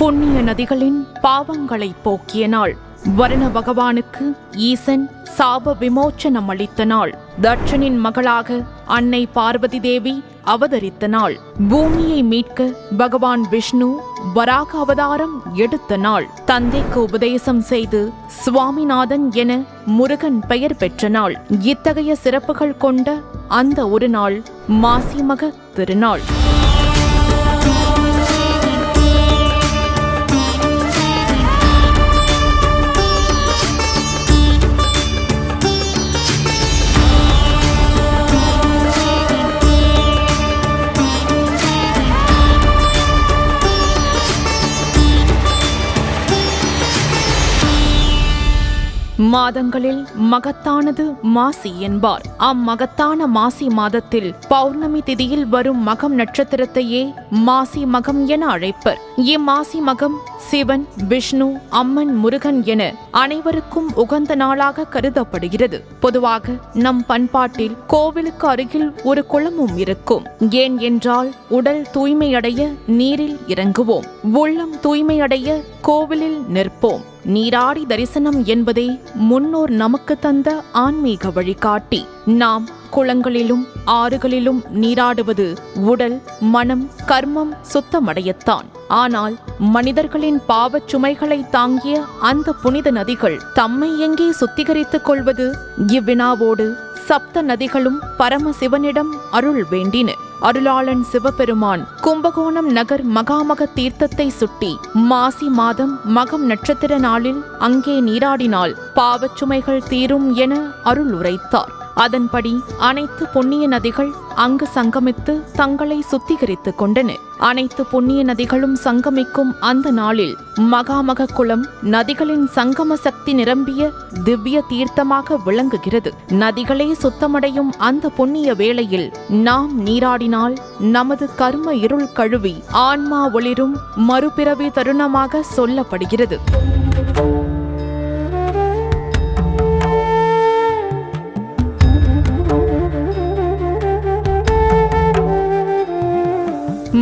புண்ணிய நதிகளின் பாவங்களை போக்கிய நாள். வருண பகவானுக்கு ஈசன் சாப விமோச்சனம் அளித்த நாள். தட்சனின் மகளாக அன்னை பார்வதி தேவி அவதரித்த நாள். பூமியை மீட்க பகவான் விஷ்ணு வராக அவதாரம் எடுத்த நாள். தந்தைக்கு உபதேசம் செய்து சுவாமிநாதன் என முருகன் பெயர் பெற்ற நாள். இத்தகைய சிறப்புகள் கொண்ட அந்த ஒரு நாள் மாசிமக திருநாள். மாதங்களில் மகத்தானது மாசி என்பார். அம்மகத்தான மாசி மாதத்தில் பௌர்ணமி திதியில் வரும் மகம் நட்சத்திரத்தையே மாசி மகம் என அழைப்பர். இம்மாசி மகம் சிவன், விஷ்ணு, அம்மன், முருகன் என அனைவருக்கும் உகந்த நாளாக கருதப்படுகிறது. பொதுவாக நம் பண்பாட்டில் கோவிலுக்கு அருகில் ஒரு குளமும் இருக்கும். ஏன் என்றால் உடல் தூய்மையடைய நீரில் இறங்குவோம், உள்ளம் தூய்மையடைய கோவிலில் நிற்போம். நீராடி தரிசனம் என்பதே முன்னோர் நமக்கு தந்த ஆன்மீக வழிகாட்டி. நாம் குளங்களிலும் ஆறுகளிலும் நீராடுவது உடல், மனம், கர்மம் சுத்தமடையத்தான். ஆனால் மனிதர்களின் பாவச் சுமைகளை தாங்கிய அந்த புனித நதிகள் தம்மை எங்கே சுத்திகரித்துக் கொள்வது? இவ்வினாவோடு சப்த நதிகளும் பரமசிவனிடம் அருள் வேண்டின. அருளாளன் சிவபெருமான் கும்பகோணம் நகர் மகாமக தீர்த்தத்தை சுட்டி மாசி மாதம் மகம் நட்சத்திர நாளில் அங்கே நீராடினால் பாவச்சுமைகள் தீரும் என அருள் உரைத்தார். அதன்படி அனைத்து புண்ணிய நதிகள் அங்கு சங்கமித்து தங்களை சுத்திகரித்துக் கொண்டன. அனைத்து புண்ணிய நதிகளும் சங்கமிக்கும் அந்த நாளில் மகாமக குளம் நதிகளின் சங்கம சக்தி நிரம்பிய திவ்ய தீர்த்தமாக விளங்குகிறது. நதிகளே சுத்தமடையும் அந்த புண்ணிய வேளையில் நாம் நீராடினால் நமது கர்ம இருள் கழுவி ஆன்மா ஒளிரும் மறுபிறவி தருணமாக சொல்லப்படுகிறது.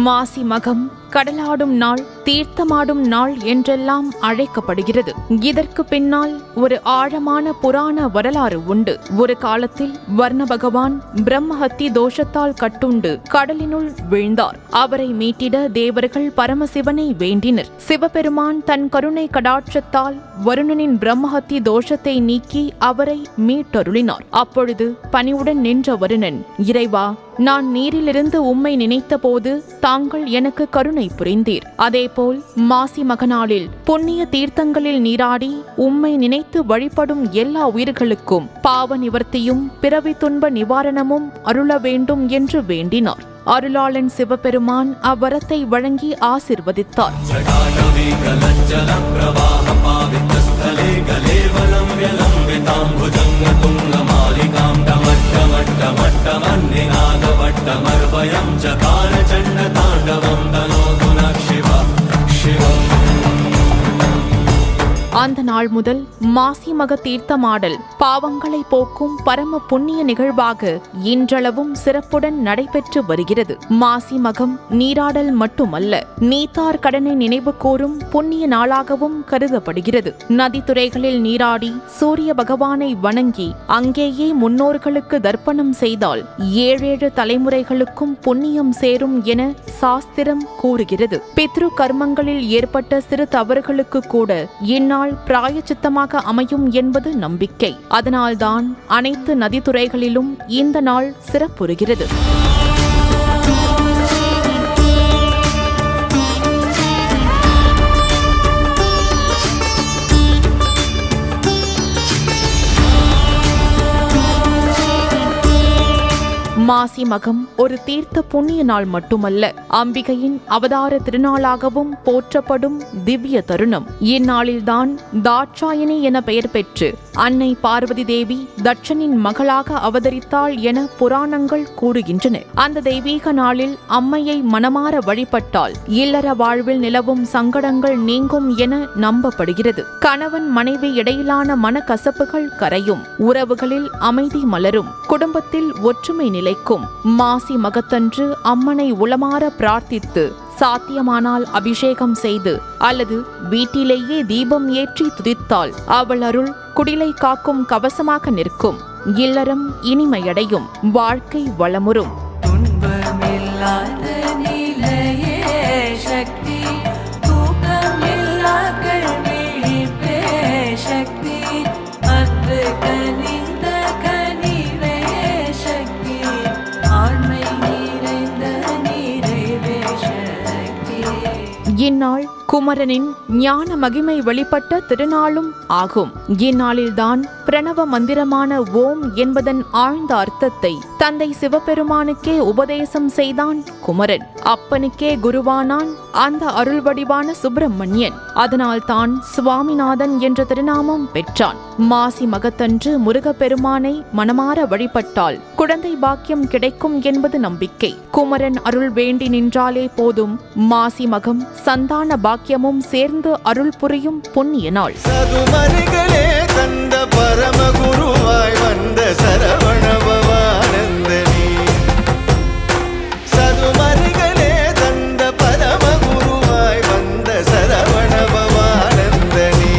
மாசி மகம் கடலாடும் நாள், தீர்த்தமாடும் நாள் என்றெல்லாம் அழைக்கப்படுகிறது. இதற்கு பின்னால் ஒரு ஆழமான புராண வரலாறு உண்டு. ஒரு காலத்தில் வர்ண பகவான் பிரம்மஹத்தி தோஷத்தால் கட்டுண்டு கடலினுள் வீழ்ந்தார். அவரை மீட்டிட தேவர்கள் பரமசிவனை வேண்டினர். சிவபெருமான் தன் கருணை கடாட்சத்தால் வருணனின் பிரம்மஹத்தி தோஷத்தை நீக்கி அவரை மீட்டருளினார். அப்பொழுது பணிவுடன் நின்ற வருணன், இறைவா, நான் நீரிலிருந்து உம்மை நினைத்த போது தாங்கள் எனக்கு கருணை புரிந்தீர். அதேபோல் மாசி மகநாளில் புண்ணிய தீர்த்தங்களில் நீராடி உம்மை நினைத்து வழிபடும் எல்லா உயிர்களுக்கும் பாவ நிவர்த்தியும் பிறவி துன்ப நிவாரணமும் அருள வேண்டும் என்று வேண்டினார். அருளாளன் சிவபெருமான் அவ்வரத்தை வழங்கி ஆசிர்வதித்தார். அந்த நாள் முதல் மாசி மக தீர்த்தமாடல் பாவங்களை போக்கும் பரம புண்ணிய நிகழ்வாக இன்றளவும் சிறப்புடன் நடைபெற்று வருகிறது. மாசி மகம் நீராடல் மட்டுமல்ல, நீத்தார் கடனை நினைவு கூறும் புண்ணிய நாளாகவும் கருதப்படுகிறது. நதித்துறைகளில் நீராடி சூரிய பகவானை வணங்கி அங்கேயே முன்னோர்களுக்கு தர்ப்பணம் செய்தால் 7 தலைமுறைகளுக்கும் புண்ணியம் சேரும் என சாஸ்திரம் கூறுகிறது. பித்ரு கர்மங்களில் ஏற்பட்ட சிறு தவறுகளுக்கு கூட இந்நாள் பிராயச்சித்தமாக அமையும் என்பது நம்பிக்கை. அதனால்தான் அனைத்து நதித்துறைகளிலும் இந்த நாள் சிறப்புறுகிறது. மாசி மகம் ஒரு தீர்த்த புண்ணிய நாள் மட்டுமல்ல, அம்பிகையின் அவதார திருநாளாகவும் போற்றப்படும் திவ்ய தருணம். இந்நாளில்தான் தாட்சாயணி என பெயர் பெற்று அன்னை பார்வதி தேவி தட்சனின் மகளாக அவதரித்தாள் என புராணங்கள் கூறுகின்றன. அந்த தெய்வீக நாளில் அம்மையை மனமாற வழிபட்டால் இல்லற வாழ்வில் நிலவும் சங்கடங்கள் நீங்கும் என நம்பப்படுகிறது. கணவன் மனைவி இடையிலான மனக்கசப்புகள் கரையும், உறவுகளில் அமைதி மலரும், குடும்பத்தில் ஒற்றுமை நிலைக்கும். மாசி மகத்தன்று அம்மனை உளமாற பிரார்த்தித்து சாத்தியமானால் அபிஷேகம் செய்து அல்லது வீட்டிலேயே தீபம் ஏற்றி துதித்தால் அவள் அருள் குடிலை காக்கும் கவசமாக நிற்கும். இல்லறம் இனிமையடையும், வாழ்க்கை வளமுறும். இந்நாள் குமரனின் ஞான மகிமை வெளிப்பட்ட திருநாளும் ஆகும். இந்நாளில்தான் பிரணவ மந்திரமான ஓம் என்பதன் ஆழ்ந்த அர்த்தத்தை தந்தை சிவபெருமானுக்கே உபதேசம் செய்தான் குமரன். அப்பனுக்கே குருவானான் அந்த அருள் வடிவான சுப்பிரமணியன். அதனால் தான் சுவாமிநாதன் என்ற திருநாமம் பெற்றான். மாசி மகத்தன்று முருகப்பெருமானை மனமாற வழிபட்டால் குழந்தை பாக்கியம் கிடைக்கும் என்பது நம்பிக்கை. குமரன் அருள் வேண்டி நின்றாலே போதும். மாசி மகம் சந்தான பாக்கியமும் சேர்ந்து அருள் புரியும் புண்ணிய நாள். சதுமரிகளே தந்த பரமகுருவாய் வந்த சரவணபவானந்தனே. சதுமரிகளே தந்த பரமகுருவாய் வந்த சரவணபவானந்தனே.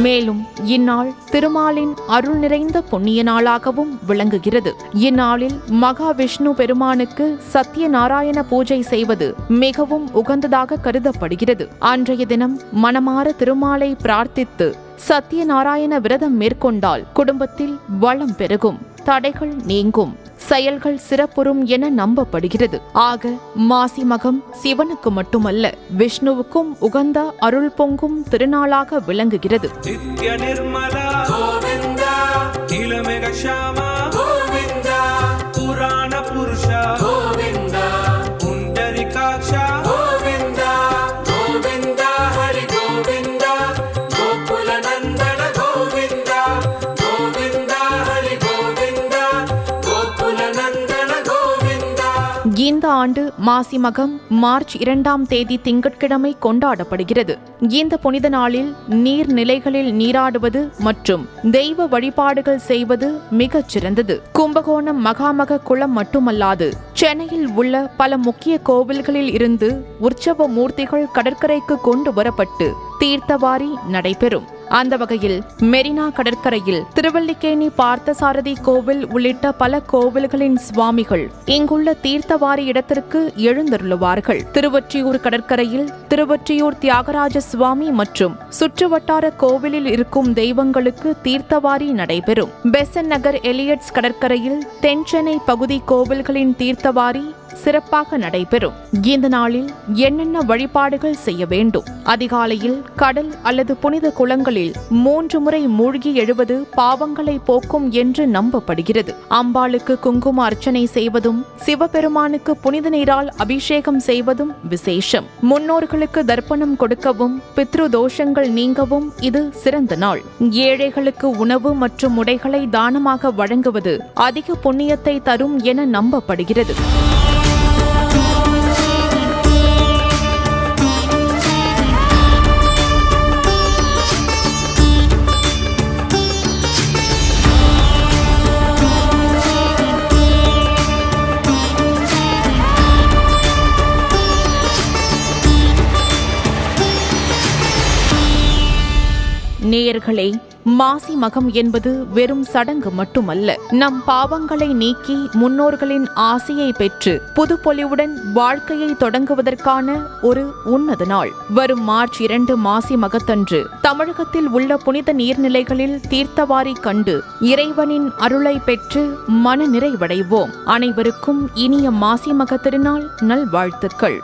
மேலும் இந்நாள் திருமாலின் அருள் நிறைந்த புண்ணிய நாளாகவும் விளங்குகிறது. இந்நாளில் மகாவிஷ்ணு பெருமானுக்கு சத்யநாராயண பூஜை செய்வது மிகவும் உகந்ததாக கருதப்படுகிறது. அன்றைய தினம் மனமார திருமாலை பிரார்த்தித்து சத்யநாராயண விரதம் மேற்கொண்டால் குடும்பத்தில் வளம் பெருகும், தடைகள் நீங்கும், செயல்கள் சிறப்புறும் என நம்பப்படுகிறது. ஆக மாசி மகம் சிவனுக்கு மட்டுமல்ல விஷ்ணுவுக்கும் உகந்த அருள் பொங்கும் திருநாளாக விளங்குகிறது. இந்த ஆண்டு மாசி மகம் மார்ச் 2ஆம் தேதி திங்கட்கிழமை கொண்டாடப்படுகிறது. இந்த புனித நாளில் நீர்நிலைகளில் நீராடுவது மற்றும் தெய்வ வழிபாடுகள் செய்வது மிகச் சிறந்தது. கும்பகோணம் மகாமக குளம் மட்டுமல்லாது சென்னையில் உள்ள பல முக்கிய கோவில்களில் இருந்து உற்சவ மூர்த்திகள் கடற்கரைக்கு கொண்டு வரப்பட்டு தீர்த்தவாரி நடைபெறும். அந்த வகையில் மெரினா கடற்கரையில் திருவல்லிக்கேணி பார்த்தசாரதி கோவில் உள்ளிட்ட பல கோவில்களின் சுவாமிகள் இங்குள்ள தீர்த்தவாரி இடத்திற்கு எழுந்தருளுவார்கள். திருவொற்றியூர் கடற்கரையில் திருவொற்றியூர் தியாகராஜ சுவாமி மற்றும் சுற்றுவட்டார கோவிலில் இருக்கும் தெய்வங்களுக்கு தீர்த்தவாரி நடைபெறும். பெசன் நகர் எலியட்ஸ் கடற்கரையில் தென்சென்னை பகுதி கோவில்களின் தீர்த்தவாரி சிறப்பாக நடைபெறும். இந்த நாளில் என்னென்ன வழிபாடுகள் செய்ய வேண்டும்? அதிகாலையில் கடல் அல்லது புனித குளங்களில் 3 முறை மூழ்கி எழுவது பாவங்களை போக்கும் என்று நம்பப்படுகிறது. அம்பாளுக்கு குங்கும அர்ச்சனை செய்வதும் சிவபெருமானுக்கு புனித நீரால் அபிஷேகம் செய்வதும் விசேஷம். முன்னோர்களுக்கு தர்ப்பணம் கொடுக்கவும் பித்ரு தோஷங்கள் நீங்கவும் இது சிறந்த நாள். ஏழைகளுக்கு உணவு மற்றும் உடைகளை தானமாக வழங்குவது அதிக புண்ணியத்தை தரும் என நம்பப்படுகிறது. நேயர்களே, மாசி மகம் என்பது வெறும் சடங்கு மட்டுமல்ல. நம் பாவங்களை நீக்கி முன்னோர்களின் ஆசையை பெற்று புதுப்பொலிவுடன் வாழ்க்கையை தொடங்குவதற்கான ஒரு உன்னத நாள். வரும் மார்ச் 2 மாசி மகத்தன்று தமிழகத்தில் உள்ள புனித நீர்நிலைகளில் தீர்த்தவாரி கண்டு இறைவனின் அருளை பெற்று மன நிறைவடைவோம். அனைவருக்கும் இனிய மாசி மக திருநாள் நல்வாழ்த்துக்கள்.